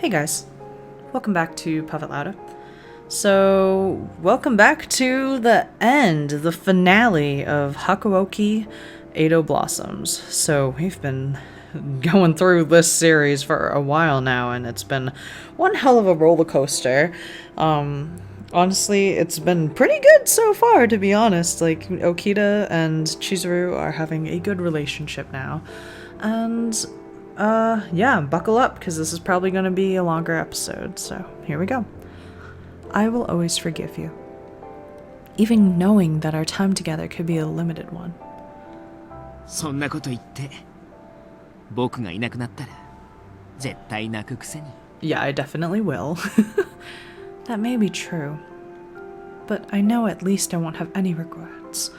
Hey guys, welcome back to Puppet Lauda. So, welcome back to the end, the finale of Hakuoki Edo Blossoms. So, we've been going through this series for a while now, and it's been one hell of a roller coaster. Honestly, it's been pretty good so far, to be honest. Like, Okita and Chizuru are having a good relationship now. And yeah, buckle up, because this is probably going to be a longer episode, so here we go. I will always forgive you, even knowing that our time together could be a limited one. そんなこと言って、僕がいなくなったら、絶対泣くくせに。Yeah, I definitely will. That may be true, but I know at least I won't have any regrets,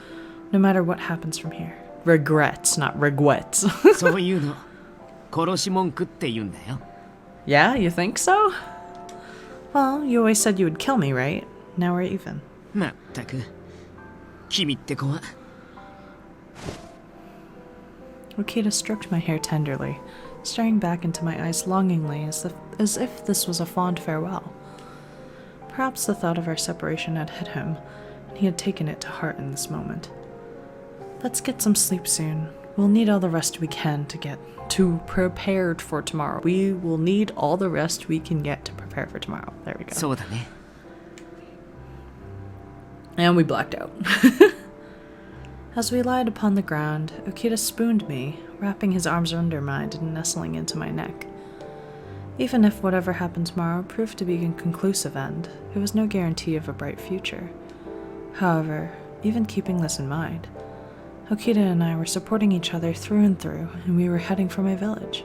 no matter what happens from here. Regrets, not regrets. そういうの。殺し文句って言うんだよ。Yeah, you think so? Well, you always said you would kill me, right? Now we're even. まったく、君って子は。Okita stroked my hair tenderly, staring back into my eyes longingly as if this was a fond farewell. Perhaps the thought of our separation had hit him, and he had taken it to heart in this moment. Let's get some sleep soon. We'll need all the rest we can to get prepared for tomorrow. We will need all the rest we can get to prepare for tomorrow. There we go. そうだね。 And we blacked out. As we lied upon the ground, Okita spooned me, wrapping his arms under mine and nestling into my neck. Even if whatever happened tomorrow proved to be a conclusive end, it was no guarantee of a bright future. However, even keeping this in mind, Okita and I were supporting each other through and through, and we were heading for my village.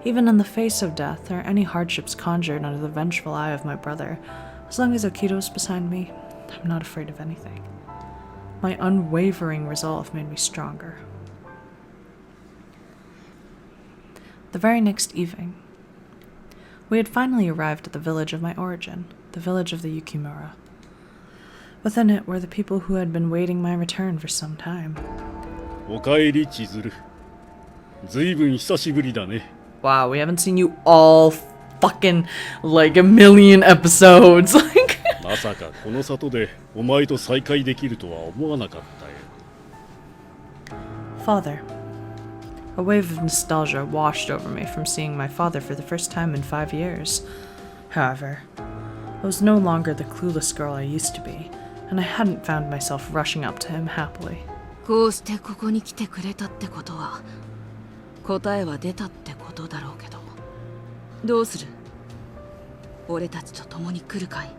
Even in the face of death or any hardships conjured under the vengeful eye of my brother, as long as Okita was beside me, I'm not afraid of anything. My unwavering resolve made me stronger. The very next evening, we had finally arrived at the village of my origin, the village of the Yukimura. Within it were the people who had been waiting my return for some time. おかえり千鶴。ずいぶん久しぶりだね。 Wow, we haven't seen you all fucking like a million episodes. Like まさかこの里でお前と再会できるとは思わなかったよ。 Father. A wave of nostalgia washed over me from seeing my father for the first time in 5 years. However, I was no longer the clueless girl I used to be, and I hadn't found myself rushing up to him happily. こうしてここに来てくれたってことは答えは出たってことだろうけどどうする俺たちと共に来るかい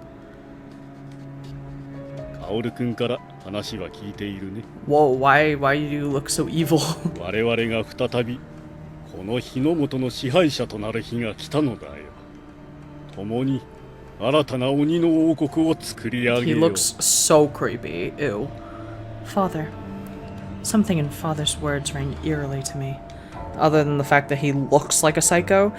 薫君から話は聞いているね。 Whoa, why do you look so evil? 我々が再びこの日の本の支配者となる日が来たのだよ。共に新たな鬼の王国を作り上げ He よう。 looks so creepy. Ew. Father. Something in Father's words rang eerily to me. Other than the fact that he looks like a psycho,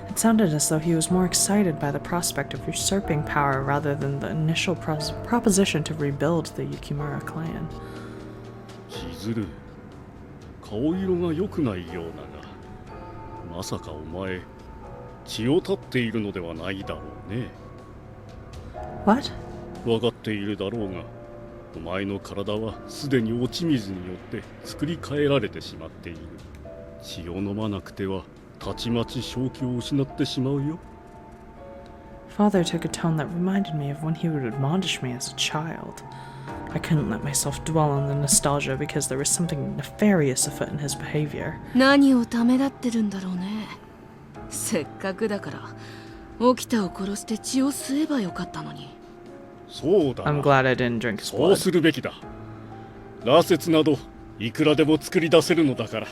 it sounded as though he was more excited by the prospect of usurping power rather than the initial proposition to rebuild the Yukimura clan. 千鶴、顔色が良くないようだが、まさかお前血を絶っているのではないだろうね。 What? 分かっているだろうが、お前の体はすでに落ち水によって作り変えられてしまっている。血を飲まなくてはたちまち正気を失ってしまうよ。 Father took a tone that reminded me of when he would admonish me as a child. I couldn't let myself dwell on the nostalgia because there was something nefarious afoot in his behavior. 何をためらってるんだろうねせっかくだから沖田を殺して血を吸えばよかったのにそうだな。 I'm glad I didn't drink his そう blood. するべきだ。羅刹などいくらでも作り出せるのだから。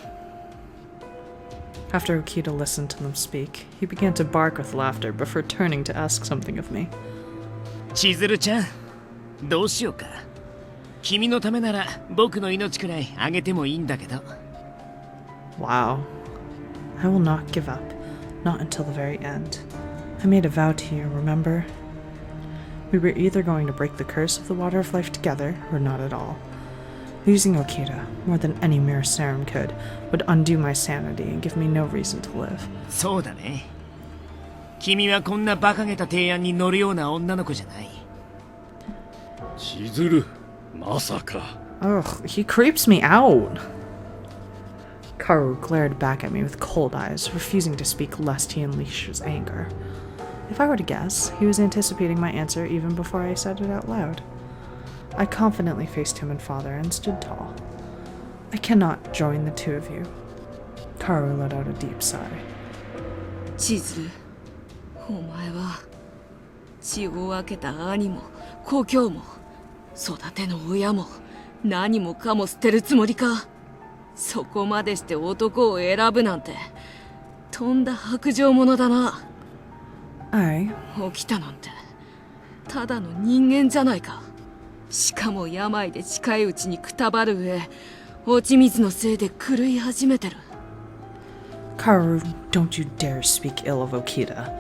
After Okita listened to them speak, he began to bark with laughter before turning to ask something of me. 千鶴ちゃん、どうしようか。君のためなら僕の命くらいあげてもいいんだけど。 Wow. I will not give up, not until the very end. I made a vow to you, remember? We were either going to break the curse of the Water of Life together, or not at all. Losing Okita, more than any mere serum could, would undo my sanity and give me no reason to live. そうだね。君はこんな馬鹿げた提案に乗るような女の子じゃない。千鶴、まさか。 Ugh, he creeps me out. Kaoru glared back at me with cold eyes, refusing to speak lest he unleash his anger. If I were to guess, he was anticipating my answer even before I said it out loud. I confidently faced him and father and stood tall. I cannot join the two of you. Kaoru let out a deep sigh. 千鶴、お前は血を分けた兄も故郷も育ての親も何もかも捨てるつもりか。そこまでして男を選ぶなんてとんだ薄情者だな。起きたなんてただの人間じゃないか。しかも病で近いうちにくたばる上、落ち水のせいで狂い始めてる。Kaoru, don't you dare speak ill of Okita.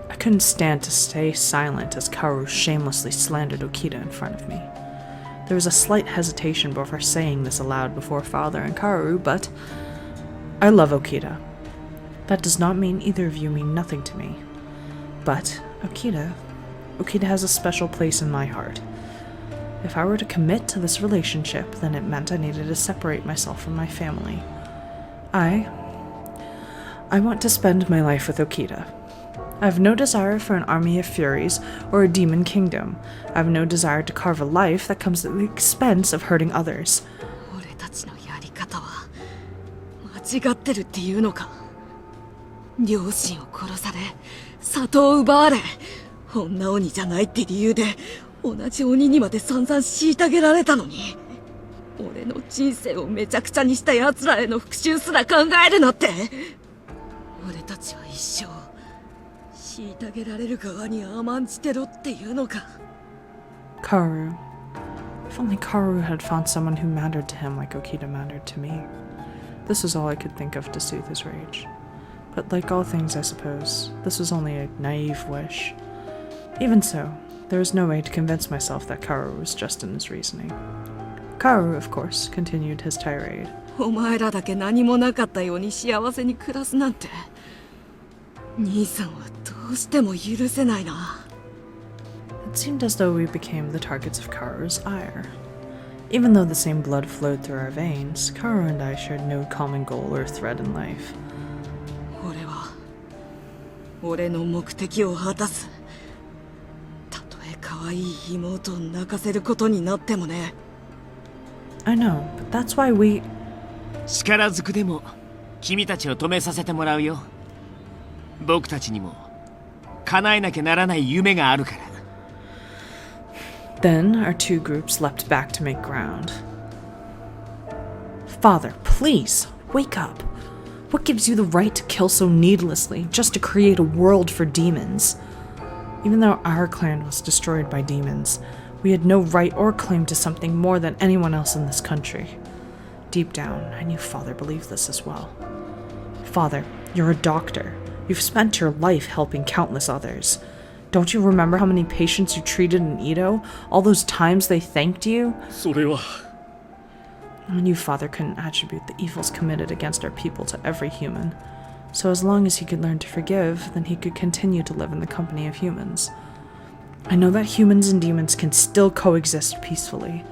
I couldn't stand to stay silent as Kaoru shamelessly slandered Okita in front of me. There was a slight hesitation before saying this aloud before father and Kaoru, but I love Okita. That does not mean either of you mean nothing to me. But Okita has a special place in my heart. If I were to commit to this relationship, then it meant I needed to separate myself from my family. I want to spend my life with Okita. I have no desire for an army of furies or a demon kingdom. I have no desire to carve a life that comes at the expense of hurting others. 俺たちのやり方は間違ってるっていうのか。両親を殺され、里を奪われ、女鬼じゃないって理由で同じ鬼にまで散々虐げられたのに、俺の人生をめちゃくちゃにした奴らへの復讐すら考えるなって。俺たちは一生虐げられる側に甘んじてろっていうのか。 Kaoru. If only Kaoru had found someone who mattered to him like Okita mattered to me. This was all I could think of to soothe his rage. But like all things, I suppose, this was only a naive wish. Even so, there was no way to convince myself that Kaoru was just in his reasoning. Kaoru, of course, continued his tirade. お前らだけ何もなかったように幸せに暮らすなんて、兄さんはどうしても許せないな。It seemed as though we became the targets of Kaoru's ire. Even though the same blood flowed through our veins, Kaoru and I shared no common goal or thread in life. 俺は俺の目的を果たす。たとえ可愛い妹を泣かせることになってもね。I know, but that's why we... 力ずくでも君たちを止めさせてもらうよ。僕たちにも叶えなきゃならない夢があるから。Then our two groups leapt back to make ground. Father, please, wake up. What gives you the right to kill so needlessly, just to create a world for demons? Even though our clan was destroyed by demons, we had no right or claim to something more than anyone else in this country. Deep down, I knew Father believed this as well. Father, you're a doctor. You've spent your life helping countless others. Don't you remember how many patients you treated in Edo? All those times they thanked you? それは I knew Father couldn't attribute the evils committed against our people to every human. So as long as he could learn to forgive, then he could continue to live in the company of humans. I know that humans and demons can still coexist peacefully.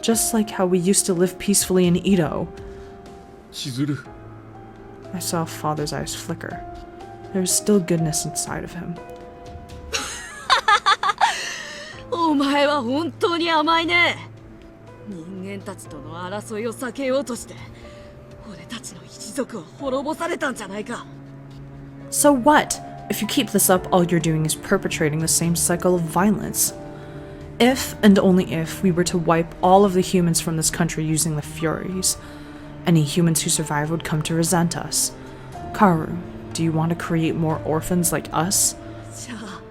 Just like how we used to live peacefully in Edo. 千鶴 I saw Father's eyes flicker. There was still goodness inside of him. お前は本当に甘いね。人間たちとの争いを避けようとして俺たちの一族を滅ぼされたんじゃないか。 So what? If you keep this up, all you're doing is perpetrating the same cycle of violence. If, and only if, we were to wipe all of the humans from this country using the Furies, any humans who survive would come to resent us. Kaoru, do you want to create more orphans like us? じゃあ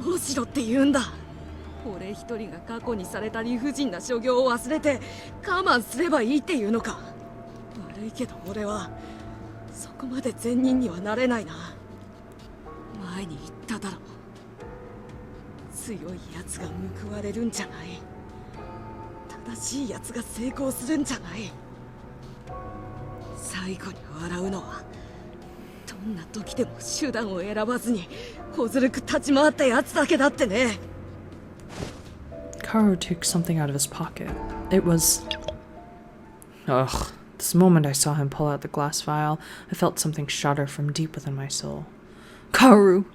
どうしろって言うんだ。俺一人が過去にされた理不尽な所業を忘れて我慢すればいいっていうのか。悪いけど俺はそこまで善人にはなれないな。前に言っただろ。強いやつが報われるんじゃない。正しいやつが成功するんじゃない。最後に笑うのはんな時でも手段を選ばずに小ずるく立ち回ったやつだけだってね。 Kaoru took something out of his pocket. It was... Ugh. This moment I saw him pull out the glass vial, I felt something shudder from deep within my soul. Kaoru!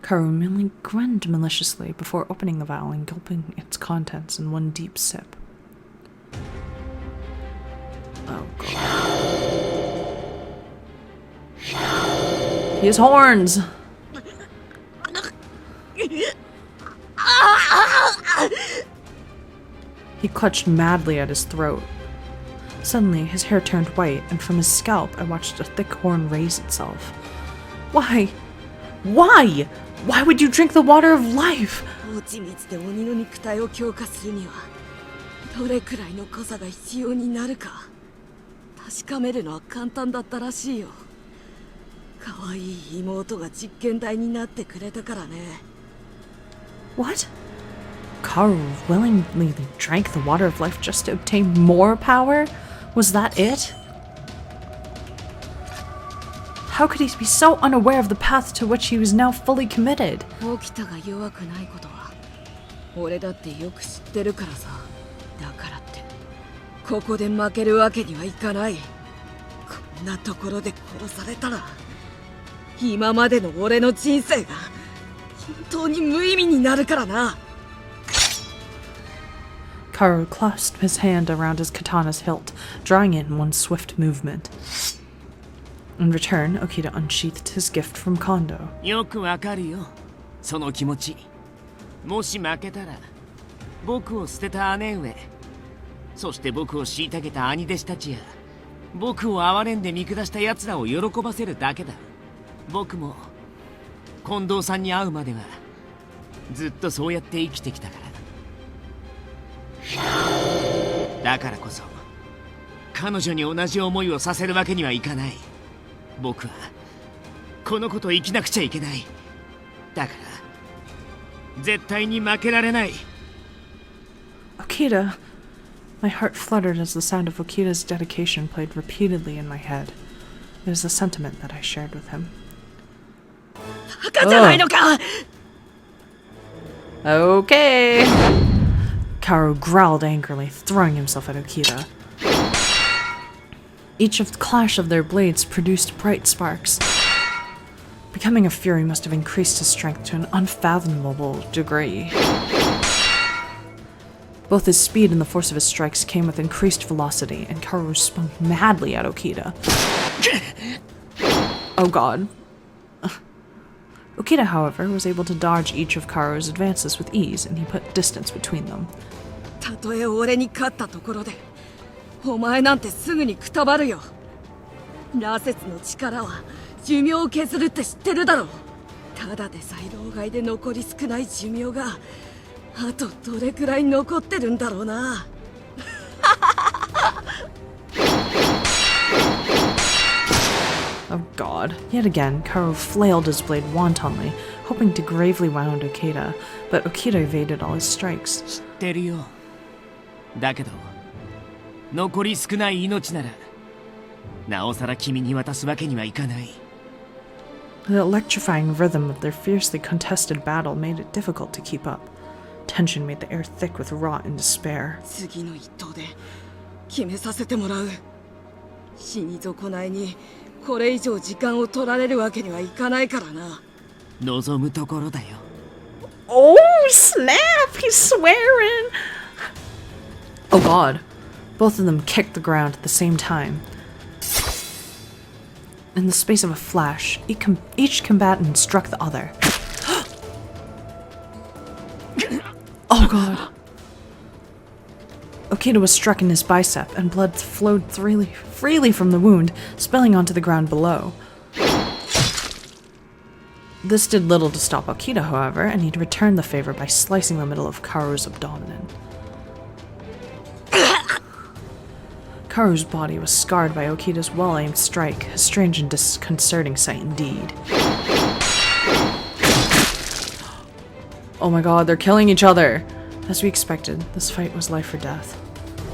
Kaoru merely grinned maliciously before opening the vial and gulping its contents in one deep sip. Oh god. He has horns! He clutched madly at his throat. Suddenly, his hair turned white, and from his scalp I watched a thick horn raise itself. Why? Why? Why would you drink the water of life? 落ち水で鬼の肉体を強化するにはどれくらいの濃さが必要になるか確かめるのは簡単だったらしいよ。可愛い妹が実験台になってくれたからね。 What? Kaoru willingly drank the water of life just to obtain more power? Was that it? How could he be so unaware of the path to which he was now fully committed? Okitaが弱くないことは俺だってよく知ってるからさ。だからってここで負けるわけにはいかない。こんなところで殺されたら今までの俺の人生が本当に無意味になるからな。 Kaoru clasped his hand around his katana's hilt, drawing it in one swift movement. In return, Okita unsheathed his gift from Kondo. よくわかるよ、その気持ち。もし負けたら、僕を捨てた姉上、そして僕を虐げた兄弟子たちや、僕を憐れんで見下した奴らを喜ばせるだけだ。僕も近藤さんに会うまではずっとそうやって生きてきたから。だからこそ彼女に同じ思いをさせるわけにはいかない。僕はこの子と生きなくちゃいけない。だから絶対に負けられない。 Okita! My heart fluttered as the sound of Okita's dedication played repeatedly in my head. It was a sentiment that I shared with him. バカじゃないのか。 Okay! Kaoru growled angrily, throwing himself at Okita. Each of the clash of their blades produced bright sparks. Becoming a fury must have increased his strength to an unfathomable degree. Both his speed and the force of his strikes came with increased velocity, and Kaoru spun madly at Okita. Oh god. Okita, however, was able to dodge each of Kaoru's advances with ease, and he put distance between them. たとえ俺に勝ったところでお前なんてすぐにくたばるよ。羅刹の力は寿命を削るって知ってるだろう。ただでさえ老害で残り少ない寿命があとどれくらい残ってるんだろうな。Oh god. Yet again, Kaoru flailed his blade wantonly, hoping to gravely wound Okita, but Okita evaded all his strikes. 知ってるよ。だけど残り少ない命ならなおさら君に渡すわけにはいかない。 The electrifying rhythm of their fiercely contested battle made it difficult to keep up. Tension made the air thick with rot and despair. 次の一投で決めさせてもらう。死に損ないにこれ以上時間を取られるわけにはいかないからな。望むところだよ。 Oh, snap! He's swearing! Oh god. Both of them kicked the ground at the same time. In the space of a flash, each combatant struck the other. Oh god. Okita was struck in his bicep, and blood flowed freely from the wound, spilling onto the ground below. This did little to stop Okita, however, and he returned the favor by slicing the middle of Kaoru's abdomen. Kaoru's body was scarred by Okita's well-aimed strike, a strange and disconcerting sight indeed. Oh my god, they're killing each other! As we expected, this fight was life or death.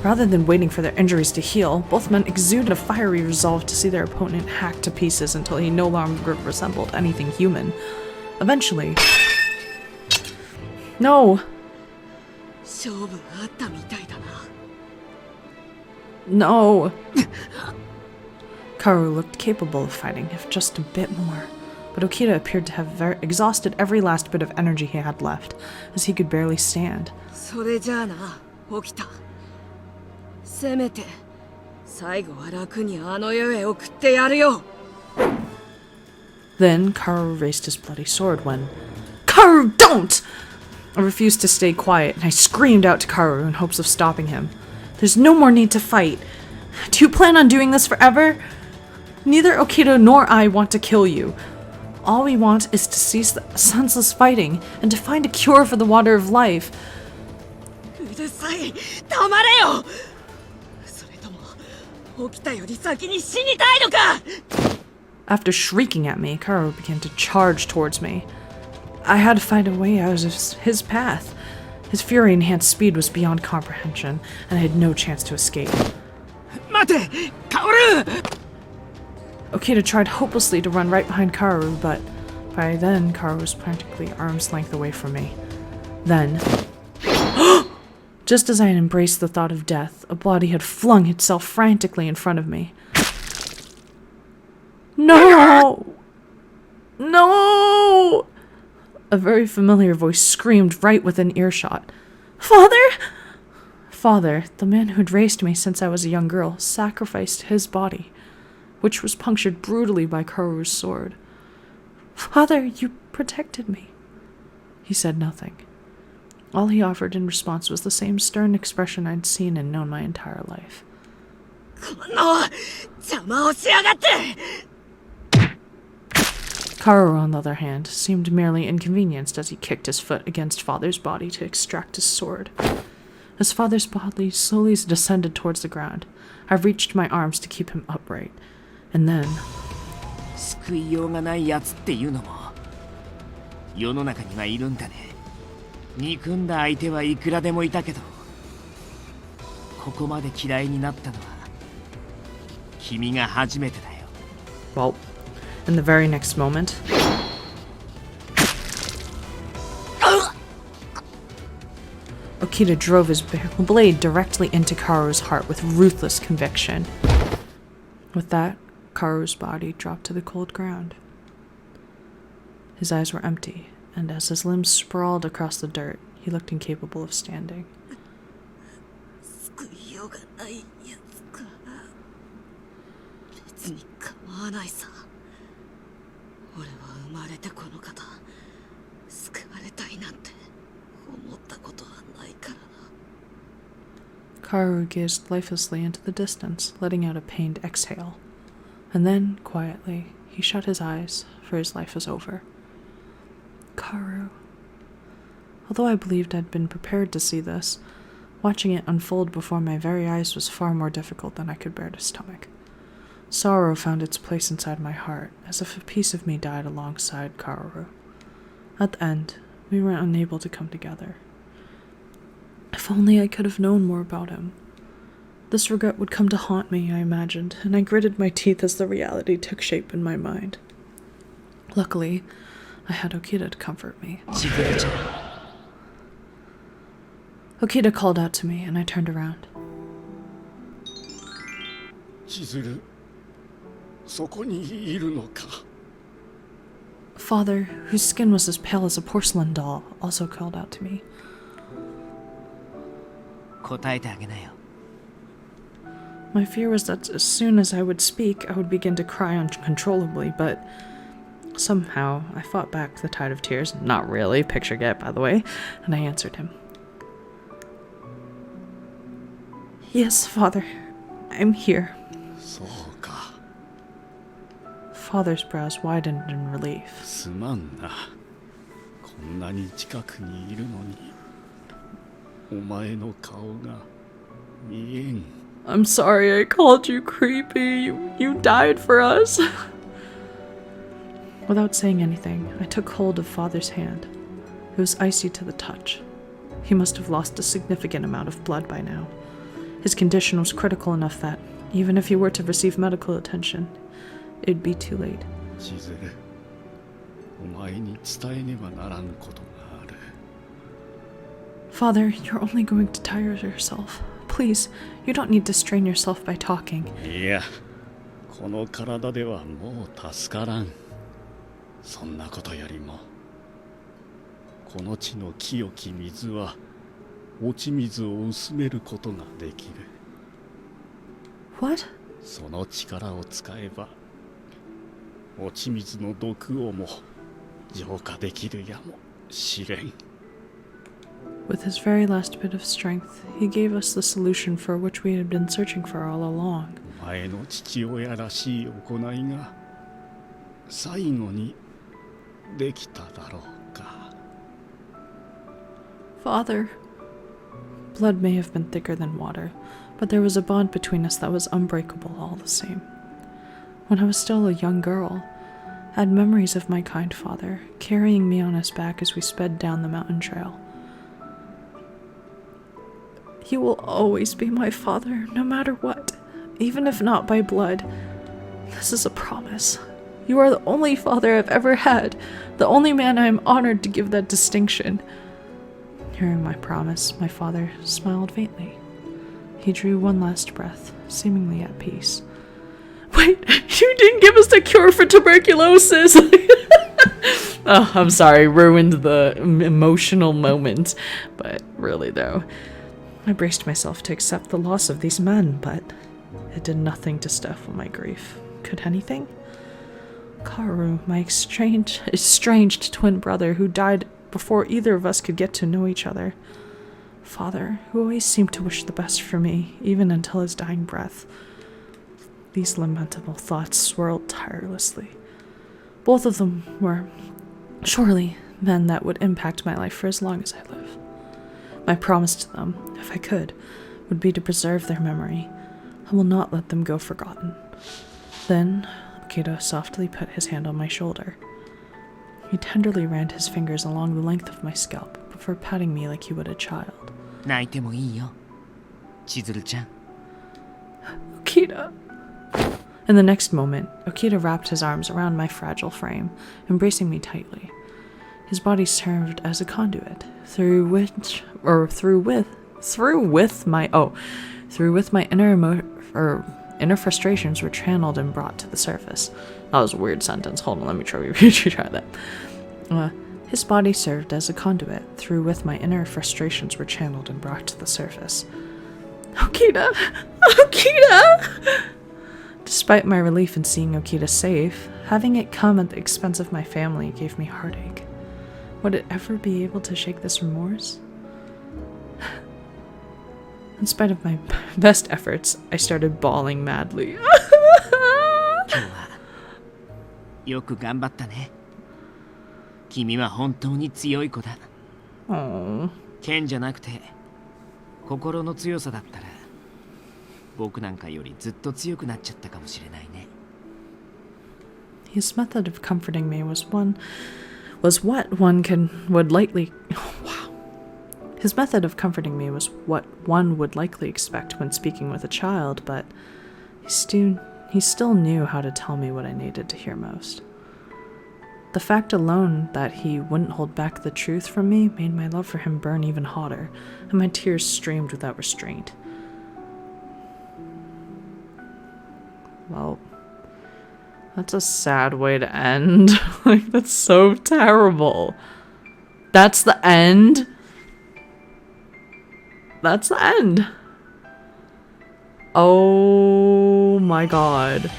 Rather than waiting for their injuries to heal, both men exuded a fiery resolve to see their opponent hacked to pieces until he no longer resembled anything human. Eventually... No! 勝負あったみたいだな。 No! Kaoru looked capable of fighting, if just a bit more. But Okita appeared to have exhausted every last bit of energy he had left, as he could barely stand. それじゃあな、起きた。せめて最後は楽にあの世へ送ってやるよ。 Then Kaoru raised his bloody sword when... Kaoru, don't! I refused to stay quiet, and I screamed out to Kaoru in hopes of stopping him. There's no more need to fight. Do you plan on doing this forever? Neither Okita nor I want to kill you. All we want is to cease the senseless fighting and to find a cure for the water of life. うるさい、止まれよ。それとも起きたより先に死にたいのか。 After shrieking at me, Kaoru began to charge towards me. I had to find a way out of his path. His fury-enhanced speed was beyond comprehension, and I had no chance to escape. 待て、カオル。 Okita tried hopelessly to run right behind Kaoru, but by then Kaoru was practically arm's length away from me. Then, just as I had embraced the thought of death, a body had flung itself frantically in front of me. No! No! A very familiar voice screamed right within earshot. Father? Father, the man who had raised me since I was a young girl, sacrificed his body, which was punctured brutally by Kaoru's sword. Father, you protected me. He said nothing. All he offered in response was the same stern expression I'd seen and known my entire life. この邪魔をしやがって。 Kaoru, on the other hand, seemed merely inconvenienced as he kicked his foot against Father's body to extract his sword. As Father's body slowly descended towards the ground, I reached my arms to keep him upright. And then... 救いようがないやつっていうのも世の中にはいるんだね。憎んだ相手はいくらでもいたけど、ここまで嫌いになったのは君が初めてだよ。 Well, in the very next moment... Okita drove his blade directly into Kaoru's heart with ruthless conviction. With that, Kaoru's body dropped to the cold ground. His eyes were empty, and as his limbs sprawled across the dirt, he looked incapable of standing. 救いようがないやつか。別に構わないさ。俺は生まれてこの方、救われたいなんて思ったことはないからな。 Kaoru gazed lifelessly into the distance, letting out a pained exhale. And then, quietly, he shut his eyes, for his life was over. Kaoru. Although I believed I'd been prepared to see this, watching it unfold before my very eyes was far more difficult than I could bear to stomach. Sorrow found its place inside my heart, as if a piece of me died alongside Kaoru. At the end, we were unable to come together. If only I could have known more about him. This regret would come to haunt me, I imagined, and I gritted my teeth as the reality took shape in my mind. Luckily, I had Okita to comfort me. Okita called out to me, and I turned around. 千鶴、そこにいるのか。 Father, whose skin was as pale as a porcelain doll, also called out to me. 答えてあげなよ。 My fear was that as soon as I would speak, I would begin to cry uncontrollably, but somehow I fought back the tide of tears. Not really, picture get, by the way, and I answered him. Yes, Father, I'm here. そうか。 Father's brows widened in relief. すまんな。こんなに近くにいるのに、お前の顔が見えん。 I'm sorry I called you creepy. You died for us. Without saying anything, I took hold of Father's hand. It was icy to the touch. He must have lost a significant amount of blood by now. His condition was critical enough that, even if he were to receive medical attention, it'd be too late. 千鶴、お前に伝えねばならぬことがある。 Father, you're only going to tire yourself. Please, you don't need to strain yourself by talking. いや、この体ではもう助からん。そんなことよりも、この地の清き水は落ち水を薄めることができる。 What? その力を使えば、落ち水の毒をも浄化できるやもしれん。 With his very last bit of strength, he gave us the solution for which we had been searching for all along. お前の父親らしい行いが最後にできただろうか。 Father, blood may have been thicker than water, but there was a bond between us that was unbreakable all the same. When I was still a young girl, I had memories of my kind father carrying me on his back as we sped down the mountain trail. You will always be my father, no matter what, even if not by blood. This is a promise. You are the only father I've ever had, the only man I am honored to give that distinction. Hearing my promise, my father smiled faintly. He drew one last breath, seemingly at peace. Wait, you didn't give us the cure for tuberculosis! Oh, I'm sorry, ruined the emotional moment. But really though, I braced myself to accept the loss of these men, but it did nothing to stifle my grief. Could anything? Kaoru, my estranged twin brother who died before either of us could get to know each other. Father, who always seemed to wish the best for me, even until his dying breath. These lamentable thoughts swirled tirelessly. Both of them were, surely, men that would impact my life for as long as I live. My promise to them, if I could, would be to preserve their memory. I will not let them go forgotten. Then, Okita softly put his hand on my shoulder. He tenderly ran his fingers along the length of my scalp before patting me like he would a child. 泣いてもいいよ、千鶴ちゃん。 Okita! In the next moment, Okita wrapped his arms around my fragile frame, embracing me tightly. His body served as a conduit, through with my inner frustrations were channeled and brought to the surface. That was a weird sentence. Hold on, let me try that. His body served as a conduit, through with my inner frustrations were channeled and brought to the surface. Okita! Okita! Despite my relief in seeing Okita safe, having it come at the expense of my family gave me heartache. Would it ever be able to shake this remorse? In spite of my best efforts, I started bawling madly. 今日はよく頑張ったね。君は本当に強い子だ。Oh. 剣じゃなくて心の強さだったら僕なんかよりずっと強くなっちゃったかもしれないね。His method of comforting me was what one would likely expect when speaking with a child, but he still knew how to tell me what I needed to hear most. The fact alone that he wouldn't hold back the truth from me made my love for him burn even hotter, and my tears streamed without restraint. Well, that's a sad way to end. Like, that's so terrible. That's the end? That's the end. Oh my god.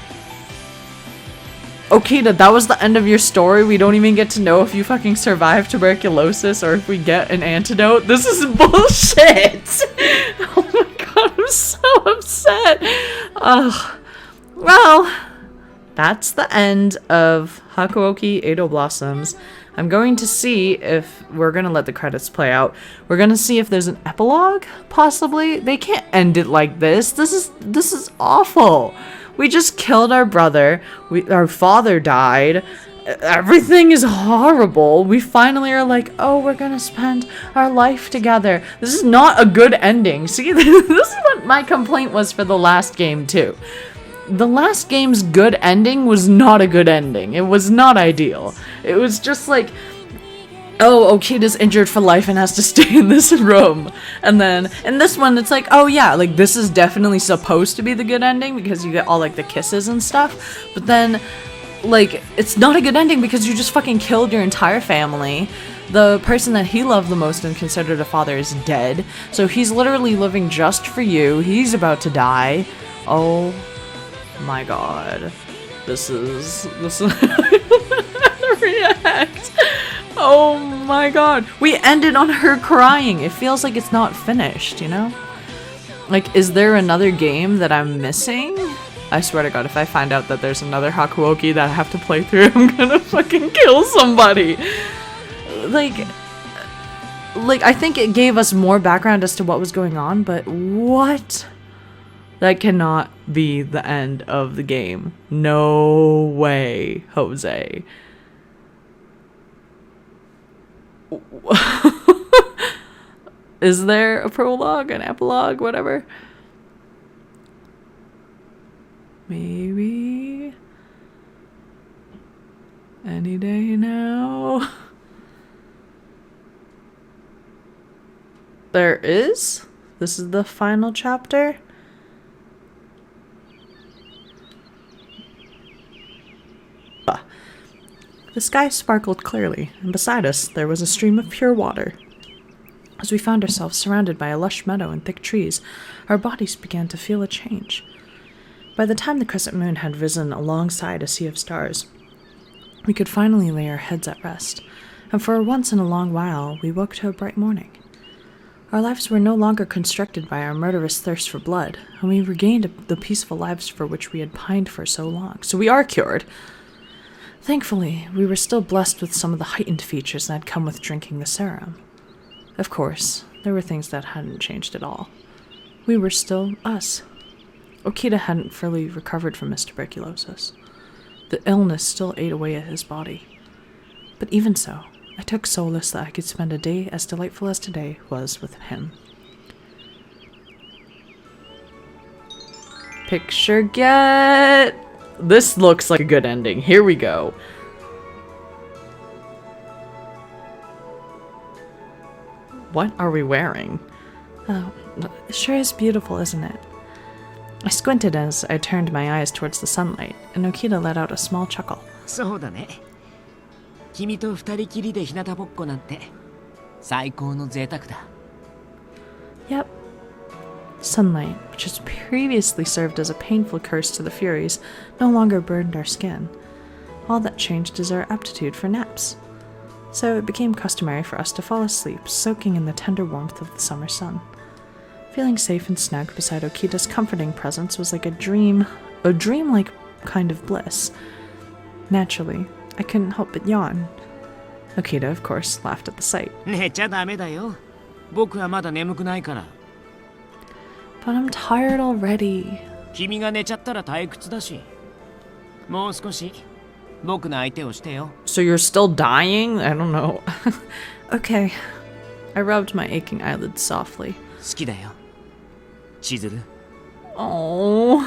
Okita, that was the end of your story? We don't even get to know if you fucking survive tuberculosis or if we get an antidote? This is bullshit! Oh my god, I'm so upset. Ugh. Well, that's the end of Hakuoki Edo Blossoms. I'm going to see if we're going to let the credits play out. We're going to see if there's an epilogue, possibly. They can't end it like this. This is awful. We just killed our brother. Our father died. everything is horrible. We finally are like, oh, we're gonna spend our life together. This is not a good ending. See, this is what my complaint was for the last game too. The last game's good ending was not a good ending. It was not ideal. It was just like, oh, Okita's injured for life and has to stay in this room. And then in this one, it's like, oh yeah, like this is definitely supposed to be the good ending because you get all like the kisses and stuff. But then, like, it's not a good ending because you just fucking killed your entire family. The person that he loved the most and considered a father is dead. So he's literally living just for you. He's about to die. Oh my god. This is react. Oh my god. We ended on her crying. It feels like it's not finished, you know? Like, is there another game that I'm missing? I swear to god, if I find out that there's another Hakuoki that I have to play through, I'm gonna fucking kill somebody. Like, I think it gave us more background as to what was going on, but what? That cannot be the end of the game. No way, Jose. Is there a prologue, an epilogue, whatever? Maybe any day now. There is? This is the final chapter? The sky sparkled clearly, and beside us there was a stream of pure water. As we found ourselves surrounded by a lush meadow and thick trees, our bodies began to feel a change. By the time the crescent moon had risen alongside a sea of stars, we could finally lay our heads at rest, and for once in a long while we woke to a bright morning. Our lives were no longer constricted by our murderous thirst for blood, and we regained the peaceful lives for which we had pined for so long. So we are cured. Thankfully, we were still blessed with some of the heightened features that had come with drinking the serum. Of course, there were things that hadn't changed at all. We were still us. Okita hadn't fully recovered from his tuberculosis. The illness still ate away at his body. But even so, I took solace that I could spend a day as delightful as today was with him. Picture get! This looks like a good ending. Here we go. What are we wearing? Oh, it sure is beautiful, isn't it? I squinted as I turned my eyes towards the sunlight, and Okita let out a small chuckle. そうだね。君と二人きりで日向ぼっこなんて最高の贅沢だ。Yep. Sunlight, which has previously served as a painful curse to the Furies, no longer burned our skin. All that changed is our aptitude for naps. So it became customary for us to fall asleep, soaking in the tender warmth of the summer sun. Feeling safe and snug beside Okita's comforting presence was like a dream-like kind of bliss. Naturally, I couldn't help but yawn. Okita, of course, laughed at the sight. 寝ちゃダメだよ。僕はまだ眠くないから。But I'm tired already. 君が寝ちゃったら退屈だし。もう少し僕の相手をしてよ。 So you're still dying? I don't know. Okay. I rubbed my aching eyelids softly. 好きだよ。千鶴。 Oh.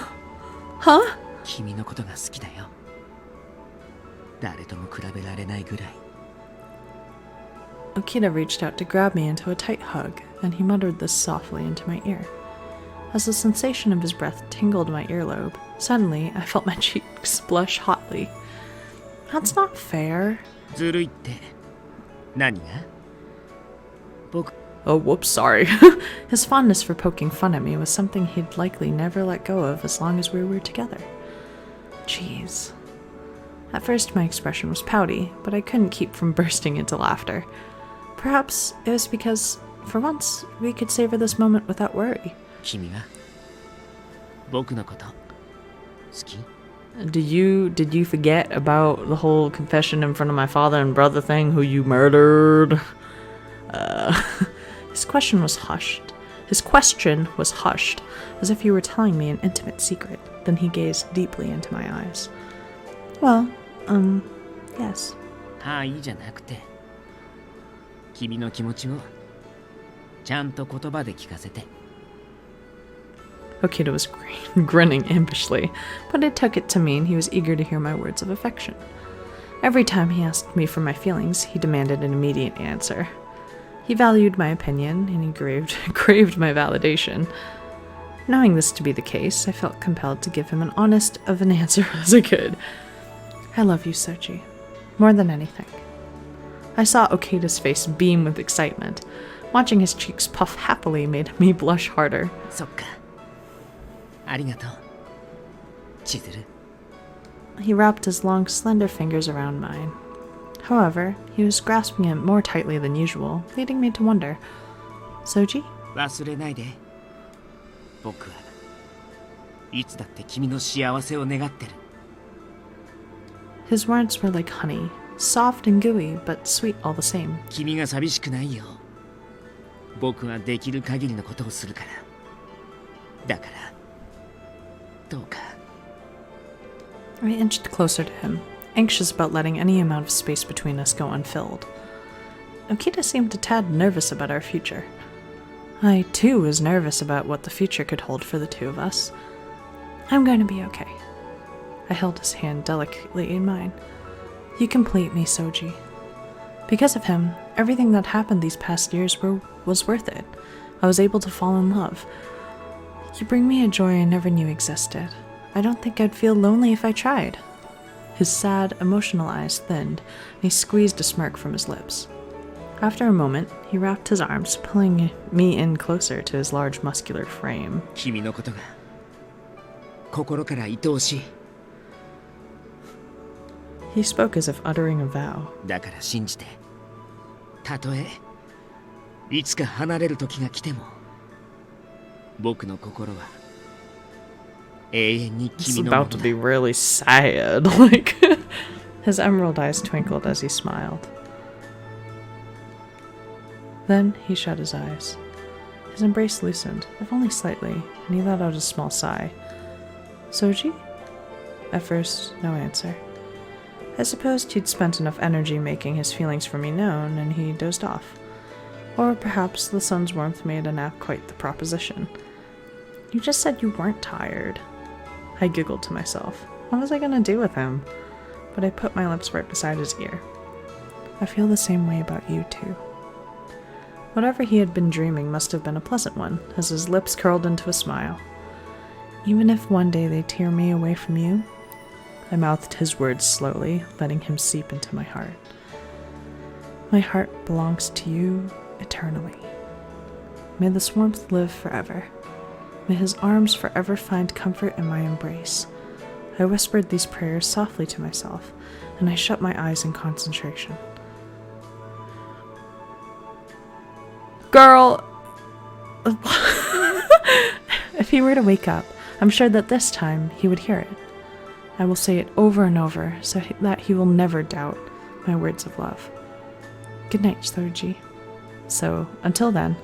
Huh? 君のことが好きだよ。誰とも比べられないぐらい。 Okita reached out to grab me into a tight hug, and he muttered this softly into my ear. As the sensation of his breath tingled my earlobe, suddenly I felt my cheeks blush hotly. That's not fair. ずるいって。何が？僕。 Oh, whoops, sorry. His fondness for poking fun at me was something he'd likely never let go of as long as we were together. Jeez. At first my expression was pouty, but I couldn't keep from bursting into laughter. Perhaps it was because, for once, we could savor this moment without worry. 君は僕のこと好き？ Did you forget about the whole confession in front of my father and brother thing who you murdered? His question was hushed, as if he were telling me an intimate secret. Then he gazed deeply into my eyes. Well, Yes. はいじゃなくて、君の気持ちをちゃんと言葉で聞かせて。 Okita was grinning impishly, but I took it to mean he was eager to hear my words of affection. Every time he asked me for my feelings, he demanded an immediate answer. He valued my opinion, and he craved my validation. Knowing this to be the case, I felt compelled to give him an honest of an answer as I could. I love you, Soji. More than anything. I saw Okita's face beam with excitement. Watching his cheeks puff happily made me blush harder. そっか。ありがとう。千鶴。 He wrapped his long, slender fingers around mine. However, he was grasping it more tightly than usual, leading me to wonder. Soji? 忘れないで。僕はいつだって君の幸せを願ってる。 His words were like honey, soft and gooey, but sweet all the same. 君が寂しくないよ。僕はできる限りのことをするから。だから、どうか。 I inched closer to him, anxious about letting any amount of space between us go unfilled. Okita seemed a tad nervous about our future. I, too, was nervous about what the future could hold for the two of us. I'm going to be okay. I held his hand delicately in mine. You complete me, Soji. Because of him, everything that happened these past years was worth it. I was able to fall in love. You bring me a joy I never knew existed. I don't think I'd feel lonely if I tried. His sad, emotional eyes thinned, and he squeezed a smirk from his lips. After a moment, he wrapped his arms, pulling me in closer to his large, muscular frame. 君のことが心から愛おしい。 He spoke as if uttering a vow. だから信じて。たとえいつか離れる時が来ても、僕の心は永遠に It's 君のもの about だ。 to be really sad. Like, his emerald eyes twinkled as he smiled. Then he shut his eyes. His embrace loosened, if only slightly, and he let out a small sigh. Soji? At first, no answer. I supposed he'd spent enough energy making his feelings for me known, and he dozed off. Or perhaps the sun's warmth made a nap quite the proposition. You just said you weren't tired. I giggled to myself. What was I gonna do with him? But I put my lips right beside his ear. I feel the same way about you, too. Whatever he had been dreaming must have been a pleasant one, as his lips curled into a smile. Even if one day they tear me away from you, I mouthed his words slowly, letting him seep into my heart. My heart belongs to you eternally. May this warmth live forever. May his arms forever find comfort in my embrace. I whispered these prayers softly to myself, and I shut my eyes in concentration. Girl! If he were to wake up, I'm sure that this time he would hear it. I will say it over and over so that he will never doubt my words of love. Good night, Soji. So, until then,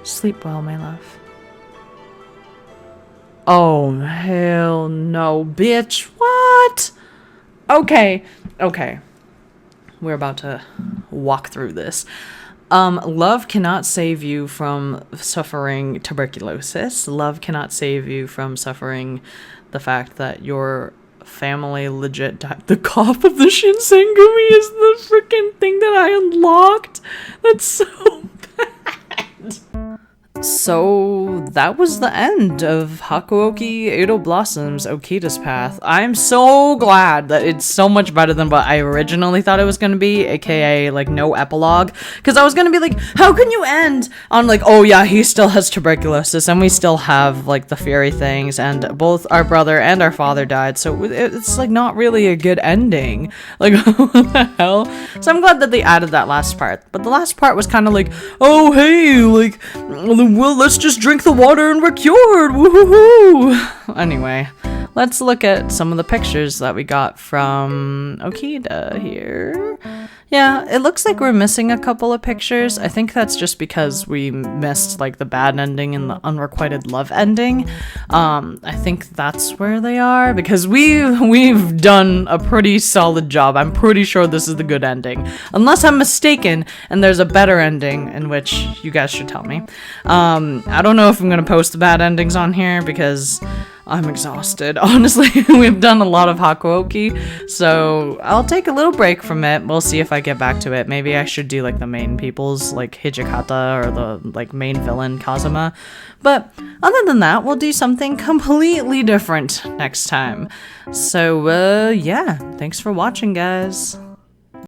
sleep well, my love. Oh, hell no, bitch. What? Okay. We're about to walk through this. Love cannot save you from suffering tuberculosis. Love cannot save you from suffering the fact that your family legit died. The cough of the Shinsengumi is the freaking thing that I unlocked. That's so bad. So that was the end of Hakuoki Edo Blossoms Okita's Path. I'm so glad that it's so much better than what I originally thought it was going to be, aka like no epilogue, because I was going to be like, how can you end on like, oh yeah, he still has tuberculosis and we still have like the fairy things and both our brother and our father died, so it's like not really a good ending. Like, what the hell? So I'm glad that they added that last part, but the last part was kind of like, oh hey, like, well, let's just drink the water and we're cured. Woohoo! Anyway, let's look at some of the pictures that we got from Okita here. Yeah, it looks like we're missing a couple of pictures. I think that's just because we missed like the bad ending and the unrequited love ending. I think that's where they are because we've done a pretty solid job. I'm pretty sure this is the good ending, unless I'm mistaken and there's a better ending, in which you guys should tell me. I don't know if I'm gonna post the bad endings on here because I'm exhausted. Honestly, we've done a lot of Hakuoki, so I'll take a little break from it. We'll see if I get back to it. Maybe I should do like the main peoples, like Hijikata, or the like main villain Kazuma. But other than that, we'll do something completely different next time. So yeah, thanks for watching, guys.